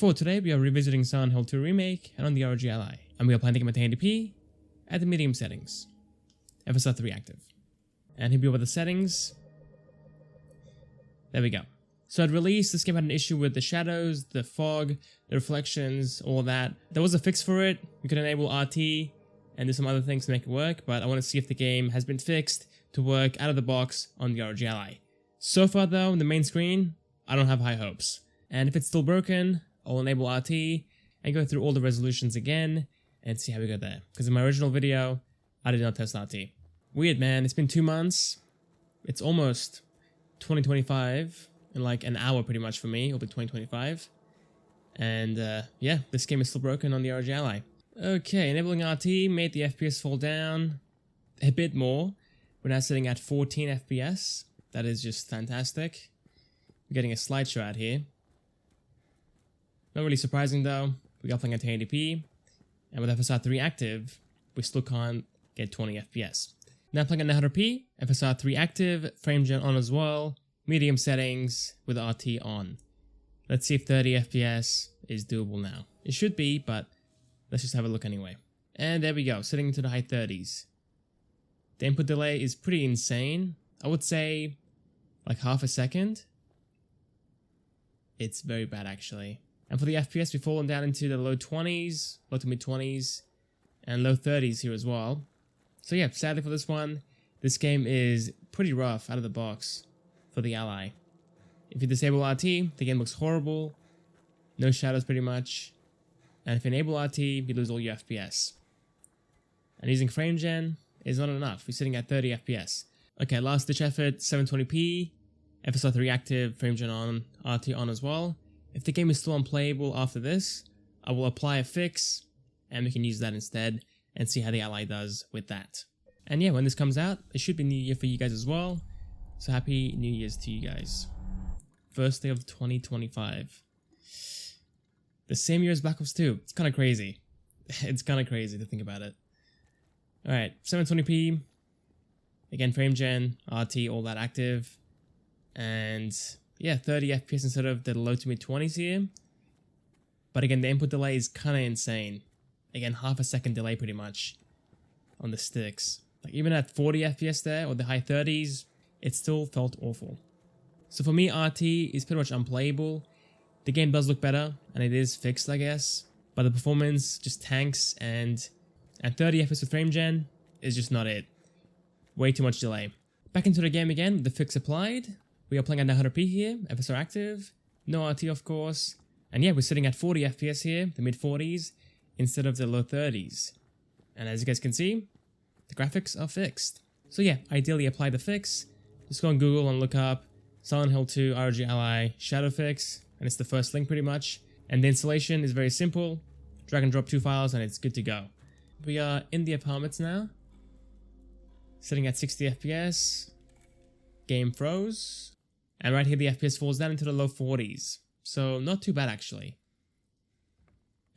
For today, we are revisiting Silent Hill 2 Remake and on the ROG Ally, and we are playing the game at 1080p at the medium settings, FSR 3 active. And here we go with the settings. There we go. So at release, this game had an issue with the shadows, the fog, the reflections, all that. There was a fix for it. We could enable RT and do some other things to make it work, but I want to see if the game has been fixed to work out of the box on the ROG Ally. So far though, in the main screen, I don't have high hopes. And if it's still broken, I'll enable RT and go through all the resolutions again and see how we go there. Because in my original video, I did not test RT. Weird, man. It's been 2 months. It's almost 2025 in like an hour pretty much for me. It'll be 2025. And yeah, this game is still broken on the ROG Ally. Okay, enabling RT made the FPS fall down a bit more. We're now sitting at 14 FPS. That is just fantastic. We're getting a slideshow out here. Not really surprising though. We got playing at 1080p. And with FSR 3 active, we still can't get 20 FPS. Now playing at 900p, FSR 3 active, frame gen on as well, medium settings with RT on. Let's see if 30 FPS is doable now. It should be, but let's just have a look anyway. And there we go, sitting into the high 30s. The input delay is pretty insane. I would say like half a second. It's very bad actually. And for the FPS, we've fallen down into the low 20s, low to mid 20s, and low 30s here as well. So yeah, sadly for this one, this game is pretty rough out of the box for the Ally. If you disable RT, the game looks horrible, no shadows pretty much, and if you enable RT, you lose all your FPS. And using frame gen is not enough, we're sitting at 30 FPS. Okay, last ditch effort, 720p, FSR 3 active, frame gen on, RT on as well. If the game is still unplayable after this, I will apply a fix, and we can use that instead, and see how the Ally does with that. And yeah, when this comes out, it should be New Year for you guys as well. So happy New Year's to you guys. First day of 2025. The same year as Black Ops 2. It's kind of crazy. It's kind of crazy to think about it. Alright, 720p. Again, frame gen, RT, all that active. And yeah, 30 FPS instead of the low to mid 20s here. But again, the input delay is kind of insane. Again, half a second delay pretty much on the sticks. Like even at 40 FPS there, or the high 30s, it still felt awful. So for me, RT is pretty much unplayable. The game does look better, and it is fixed, I guess. But the performance just tanks, and 30 FPS with frame gen is just not it. Way too much delay. Back into the game again with the fix applied. We are playing at 900p here, FSR active, no RT of course. And yeah, we're sitting at 40 FPS here, the mid 40s. Instead of the low 30s. And as you guys can see, the graphics are fixed. So yeah, ideally apply the fix. Just go on Google and look up Silent Hill 2 ROG Ally Shadow Fix, and it's the first link pretty much. And the installation is very simple. Drag and drop 2 files and it's good to go. We are in the apartments now. Sitting at 60 FPS. Game froze. And right here the FPS falls down into the low 40s. So not too bad actually.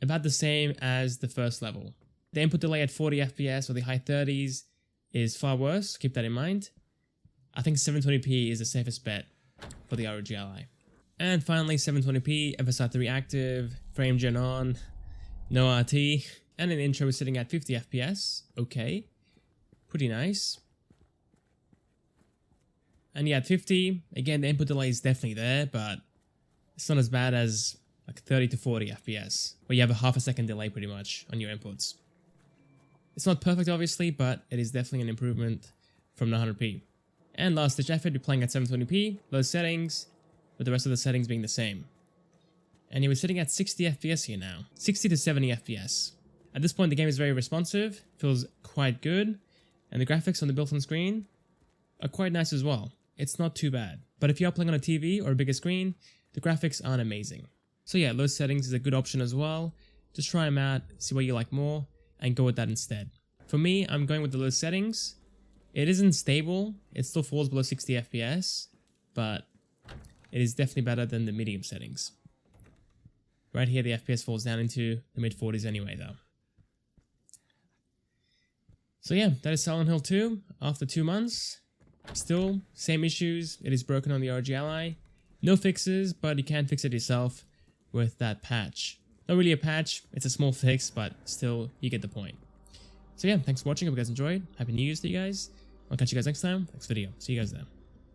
About the same as the first level. The input delay at 40 FPS or the high 30s is far worse, keep that in mind. I think 720p is the safest bet for the ROG Ally. And finally 720p, FSR 3 active, frame gen on, no RT, and in the intro we're sitting at 50 FPS, okay, pretty nice. And yeah, at 50, again the input delay is definitely there, but it's not as bad as like 30 to 40 FPS, where you have a half a second delay pretty much on your inputs. It's not perfect obviously, but it is definitely an improvement from 900p. And last ditch effort, we're playing at 720p, low settings, with the rest of the settings being the same. And we're sitting at 60 FPS here now, 60 to 70 FPS. At this point the game is very responsive, feels quite good, and the graphics on the built-in screen are quite nice as well. It's not too bad. But if you are playing on a TV or a bigger screen, the graphics aren't amazing. So yeah, low settings is a good option as well. Just try them out, see what you like more, and go with that instead. For me, I'm going with the low settings. It isn't stable, it still falls below 60 FPS, but it is definitely better than the medium settings. Right here, the FPS falls down into the mid 40s anyway though. So yeah, that is Silent Hill 2 after 2 months. Still, same issues, it is broken on the ROG Ally. No fixes, but you can fix it yourself with that patch. Not really a patch, it's a small fix, but still, you get the point. So yeah, thanks for watching, hope you guys enjoyed. Happy New Year's to you guys. I'll catch you guys next time, next video. See you guys there.